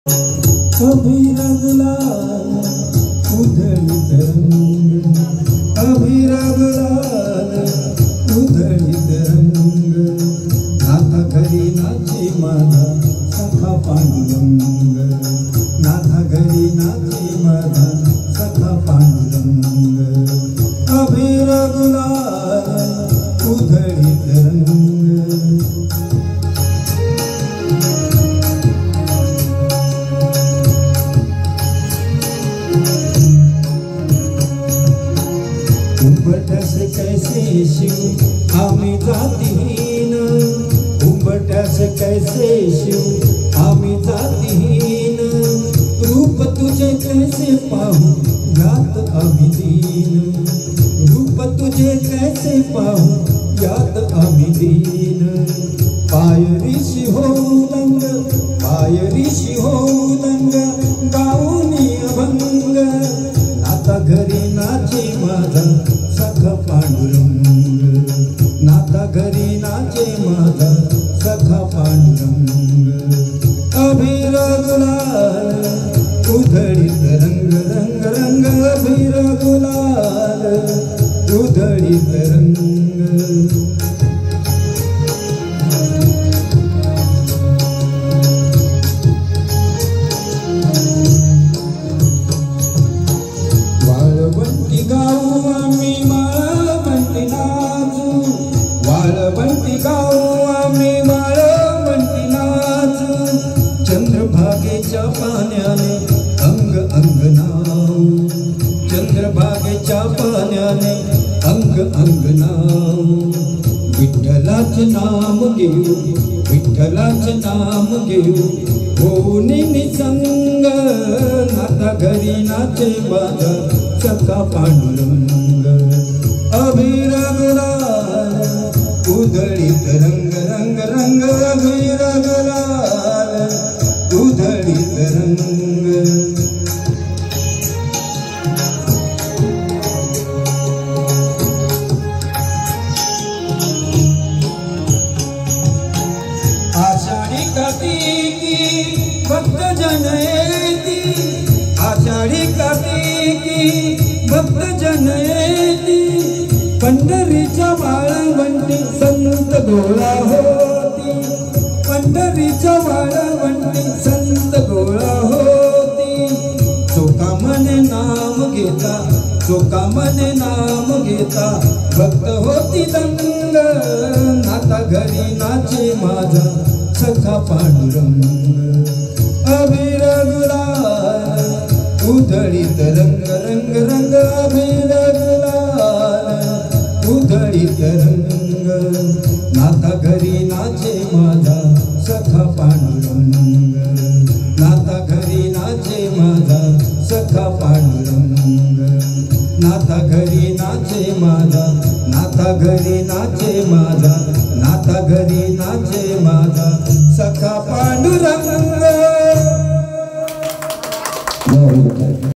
अभिरगला उधळीत रंग, अभिरगला उधळीत रंग, नाथा घरी नाचे माझा सखा पांडुरंग, नाथा घरी नाचे माझा सखा पांडुरंग, अभिरगला उधळीत रंग। उंबरठ्यास कैसे शिव आम्ही जातीहीन, उंबरठ्यास कैसे शिव आम्ही जातीहीन, रूप तुझे कैसे पाहू यात आम्ही दीन, रूप तुझे कैसे पाहू यात आम्ही दीन, पायरीशी होऊ दंग, पायरीशी होऊ दंग, गाऊनी अभंग, नाथा घरी नाचे माझा सखा पांडुरंग, नाथा घरी नाचे माझा सखा पांडुरंग, अभिरगला उधळीत रंग रंग रंग, अभिरगला उधळीत रंग। वाळवंटी गाऊ आम्ही वाळवंटी नाचू, वाळवंटी गाऊ आम्ही वाळवंटी नाचू, चंद्रभागेच्या पाण्याने अंग अंग नाऊ, चंद्रभागेच्या पाण्याने अंग अंग नाऊ, विठ्ठलाचे नाम घेऊ, विठ्ठलाचे नाम घेऊ, होऊनी निसंग, नाथा घरी नाचे माझा सखा पांडुरंग, अभिरगला उधळीत रंग रंग रंग, अभिरगला उधळीत रंग। आषाढी कार्तिकी भक्त जन येती, आषाढी कार्तिकी भक्त जन येती, पंढरीच्या वाळवंटी संत गोळा होती, पंढरीच्या वाळवंटी संत गोळा होती, चोकामने नाम घेता, चोकामने नाम घेता, भक्त होती दंग, नाथा घरी नाचे माझा सखा पांडुरंग, अभिरगला उधळीत रंग रंग रंग, अभिरगला उधळीत रंग, नाथा घरी नाचे माझा सखा पांडुरंग, नाथा घरी नाचे माझा सखा पांडुरंग, नाथा घरी नाचे माझा, नाथा घरी नाचे माझा, नाथा घरी नाचे माझा सखा पांडुरंग।